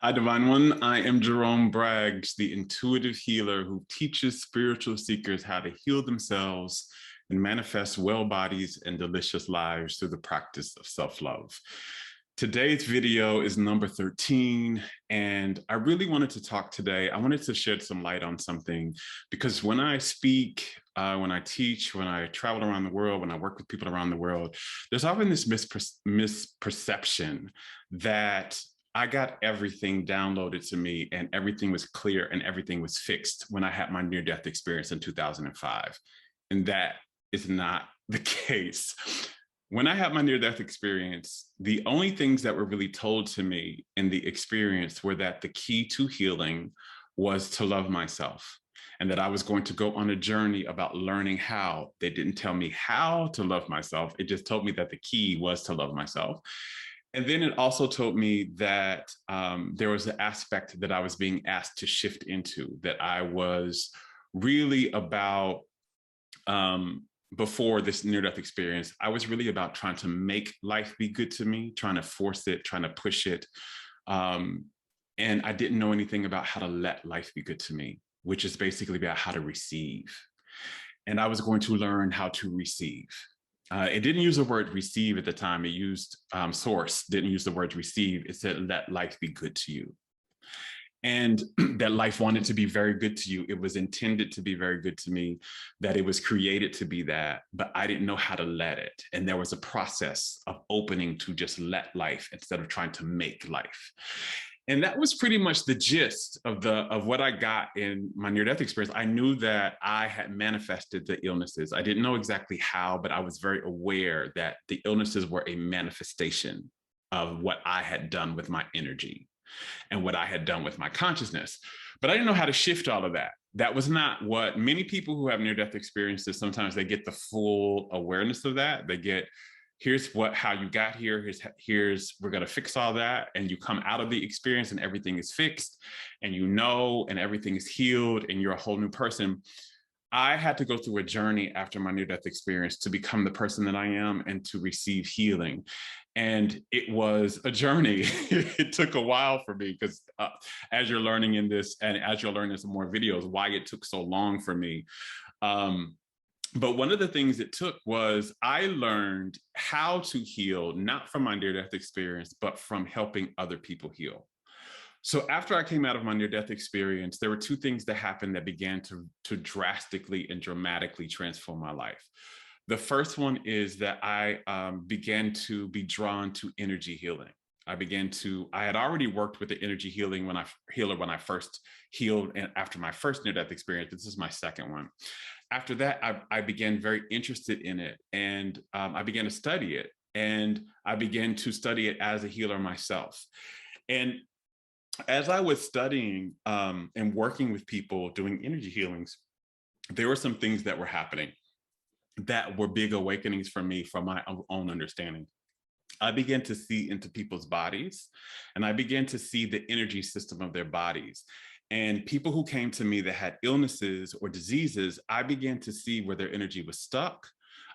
Hi, Divine One. I am Jerome Braggs, the intuitive healer who teaches spiritual seekers how to heal themselves and manifest well bodies and delicious lives through the practice of self-love. Today's video is number 13, and I really wanted to talk today. I wanted to shed some light on something because when I speak, when I teach, when I travel around the world, when I work with people around the world, there's often this misperception that I got everything downloaded to me and everything was clear and everything was fixed when I had my near-death experience in 2005. And that is not the case. When I had my near-death experience, the only things that were really told to me in the experience were that the key to healing was to love myself and that I was going to go on a journey about learning how. They didn't tell me how to love myself. It just told me that the key was to love myself. And then it also told me that there was an aspect that I was being asked to shift into, that I was really about, before this near-death experience, I was really about trying to make life be good to me, trying to force it, trying to push it. And I didn't know anything about how to let life be good to me, which is basically about how to receive. And I was going to learn how to receive. It didn't use the word receive at the time. It used source, didn't use the word receive. It said, let life be good to you. And that life wanted to be very good to you. It was intended to be very good to me, that it was created to be that, but I didn't know how to let it. And there was a process of opening to just let life instead of trying to make life. And that was pretty much the gist of what I got in my near-death experience. I knew that I had manifested the illnesses. I didn't know exactly how, but I was very aware that the illnesses were a manifestation of what I had done with my energy and what I had done with my consciousness. But I didn't know how to shift all of that. That was not what many people who have near-death experiences, sometimes they get the full awareness of that. They get, here's how you got here, here's we're going to fix all that, and you come out of the experience and everything is fixed and and everything is healed and you're a whole new person. I had to go through a journey after my near-death experience to become the person that I am and to receive healing. And it was a journey. It took a while for me because as you're learning in this and as you're learning some more videos, why it took so long for me. But one of the things it took was I learned how to heal, not from my near-death experience, but from helping other people heal. So after I came out of my near-death experience, there were two things that happened that began to drastically and dramatically transform my life. The first one is that I began to be drawn to energy healing. I had already worked with the energy healing when I first healed and after my first near-death experience. This is my second one. After that, I began very interested in it, and I began to study it, and I began to study it as a healer myself. And as I was studying and working with people doing energy healings, there were some things that were happening that were big awakenings for me from my own understanding. I began to see into people's bodies, and I began to see the energy system of their bodies. And people who came to me that had illnesses or diseases, I began to see where their energy was stuck.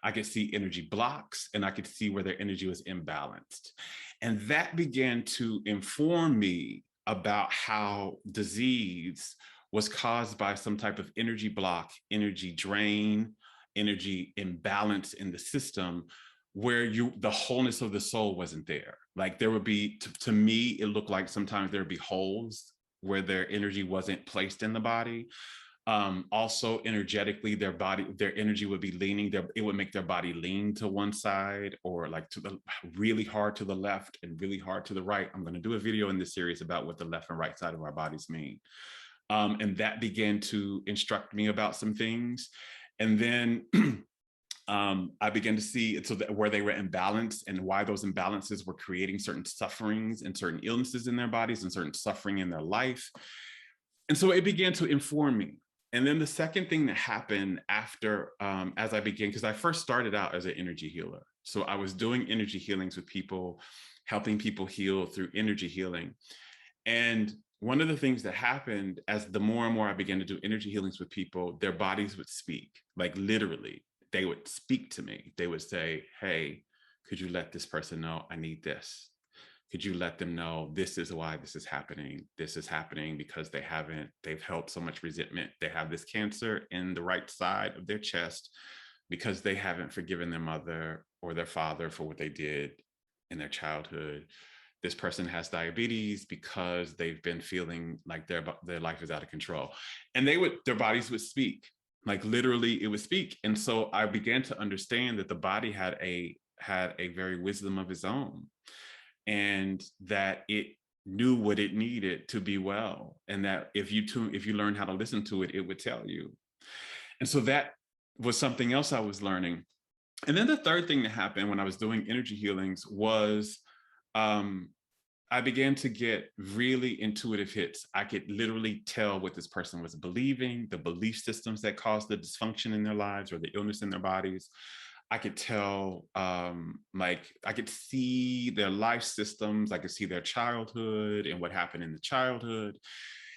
I could see energy blocks, and I could see where their energy was imbalanced. And that began to inform me about how disease was caused by some type of energy block, energy drain, energy imbalance in the system, where the wholeness of the soul wasn't there. Like there would be, to me, it looked like sometimes there would be holes where their energy wasn't placed in the body. Also energetically, their energy would be leaning, it would make their body lean to one side or like really hard to the left and really hard to the right. I'm going to do a video in this series about what the left and right side of our bodies mean. And that began to instruct me about some things. And then I began to see where they were imbalanced and why those imbalances were creating certain sufferings and certain illnesses in their bodies and certain suffering in their life. And so it began to inform me. And then the second thing that happened after, as I began, because I first started out as an energy healer. So I was doing energy healings with people, helping people heal through energy healing. And one of the things that happened as the more and more I began to do energy healings with people, their bodies would speak, like literally. they would speak to me. They would say, hey, could you let this person know I need this? Could you let them know this is why this is happening? This is happening because they've held so much resentment. They have this cancer in the right side of their chest because they haven't forgiven their mother or their father for what they did in their childhood. This person has diabetes because they've been feeling like their life is out of control. And their bodies would speak, like literally it would speak. And so I began to understand that the body had a very wisdom of its own, and that it knew what it needed to be well. And that if you learn how to listen to it, it would tell you. And so that was something else I was learning. And then the third thing that happened when I was doing energy healings was I began to get really intuitive hits. I could literally tell what this person was believing, the belief systems that caused the dysfunction in their lives or the illness in their bodies. I could tell, like, I could see their life systems. I could see their childhood and what happened in the childhood.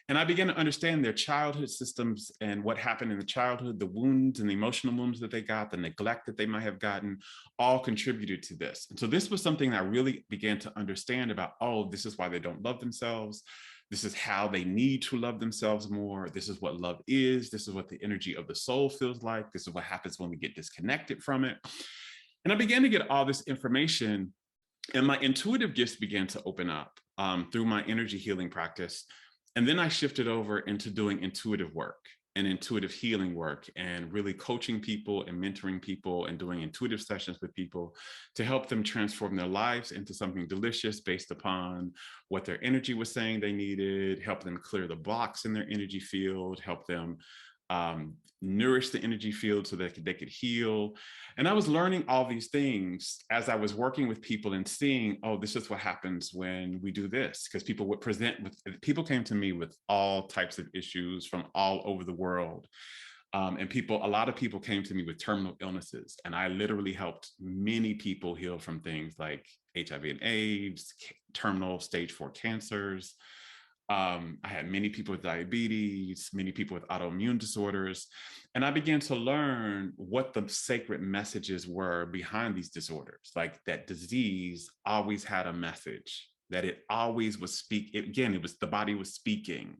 And I began to understand their childhood systems and what happened in the childhood, the wounds and the emotional wounds that they got, the neglect that they might have gotten, all contributed to this. And so this was something that I really began to understand about, oh, this is why they don't love themselves. This is how they need to love themselves more. This is what love is. This is what the energy of the soul feels like. This is what happens when we get disconnected from it. And I began to get all this information, and my intuitive gifts began to open up through my energy healing practice. And then I shifted over into doing intuitive work and intuitive healing work, and really coaching people and mentoring people and doing intuitive sessions with people to help them transform their lives into something delicious based upon what their energy was saying they needed, help them clear the blocks in their energy field, help them nourish the energy field so that they could heal. And I was learning all these things as I was working with people and seeing, oh, this is what happens when we do this. Because people came to me with all types of issues from all over the world. And a lot of people came to me with terminal illnesses. And I literally helped many people heal from things like HIV and AIDS, terminal stage 4 cancers. I had many people with diabetes, many people with autoimmune disorders, and I began to learn what the sacred messages were behind these disorders. Like that disease always had a message, that it always was it was the body was speaking,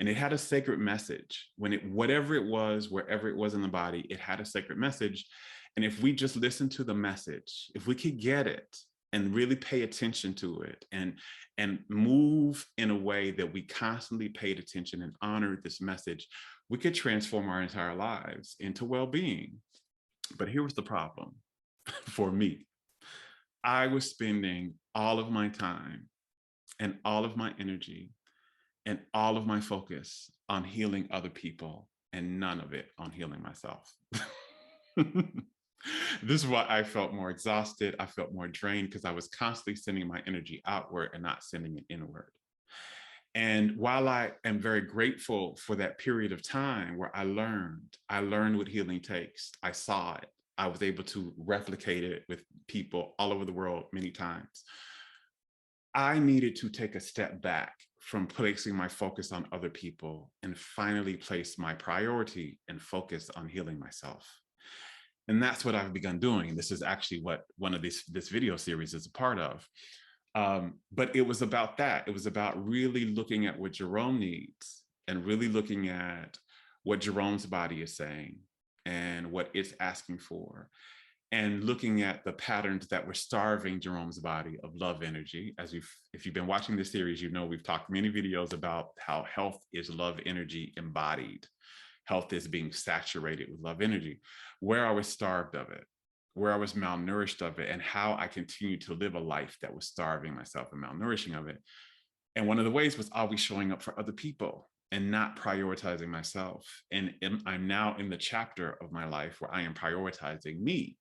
and it had a sacred message. Whatever it was, wherever it was in the body, it had a sacred message. And if we just listen to the message, if we could get it and really pay attention to it and move in a way that we constantly paid attention and honored this message, we could transform our entire lives into well-being. But here was the problem for me. I was spending all of my time and all of my energy and all of my focus on healing other people and none of it on healing myself. This is why I felt more exhausted. I felt more drained, because I was constantly sending my energy outward and not sending it inward. And while I am very grateful for that period of time where I learned what healing takes, I saw it. I was able to replicate it with people all over the world many times. I needed to take a step back from placing my focus on other people and finally place my priority and focus on healing myself. And that's what I've begun doing. This is actually what one of this video series is a part of. But it was about that. It was about really looking at what Jerome needs and really looking at what Jerome's body is saying and what it's asking for, and looking at the patterns that were starving Jerome's body of love energy. If you've been watching this series, you know we've talked many videos about how health is love energy embodied. Health is being saturated with love energy, where I was starved of it, where I was malnourished of it, and how I continued to live a life that was starving myself and malnourishing of it. And one of the ways was always showing up for other people and not prioritizing myself. And I'm now in the chapter of my life where I am prioritizing me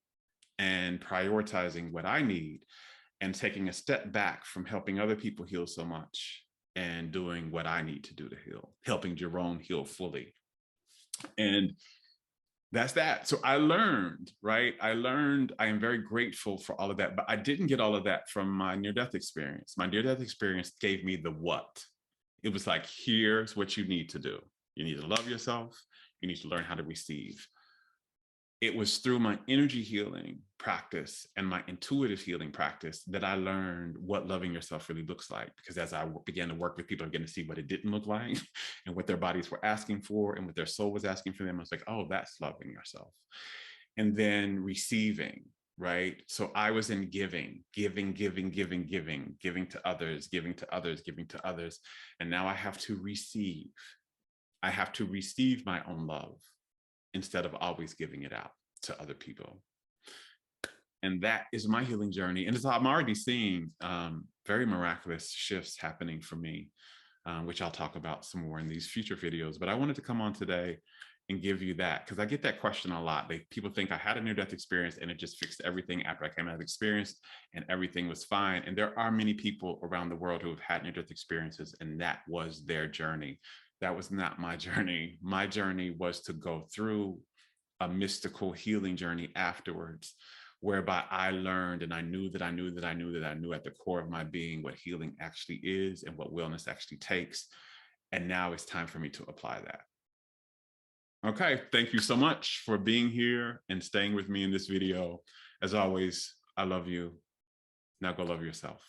and prioritizing what I need and taking a step back from helping other people heal so much and doing what I need to do to heal, helping Jerome heal fully. And that's that. So I learned, right? I am very grateful for all of that, but I didn't get all of that from my near-death experience. My near-death experience gave me the what. It was like, here's what you need to do. You need to love yourself. You need to learn how to receive. it was through my energy healing practice and my intuitive healing practice that I learned what loving yourself really looks like. Because as I began to work with people, I began to see what it didn't look like and what their bodies were asking for and what their soul was asking for them. I was like, oh, that's loving yourself. And then receiving, right? So I was in giving to others, giving to others, giving to others. And now I have to receive. I have to receive my own love instead of always giving it out to other people. And that is my healing journey. And I'm already seeing very miraculous shifts happening for me, which I'll talk about some more in these future videos. But I wanted to come on today and give you that, because I get that question a lot. People think I had a near-death experience and it just fixed everything after I came out of experience and everything was fine. And there are many people around the world who have had near-death experiences and that was their journey. That was not my journey. My journey was to go through a mystical healing journey afterwards, whereby I learned and I knew that I knew that I knew that I knew at the core of my being what healing actually is and what wellness actually takes. And now it's time for me to apply that. Okay, thank you so much for being here and staying with me in this video. As always, I love you. Now go love yourself.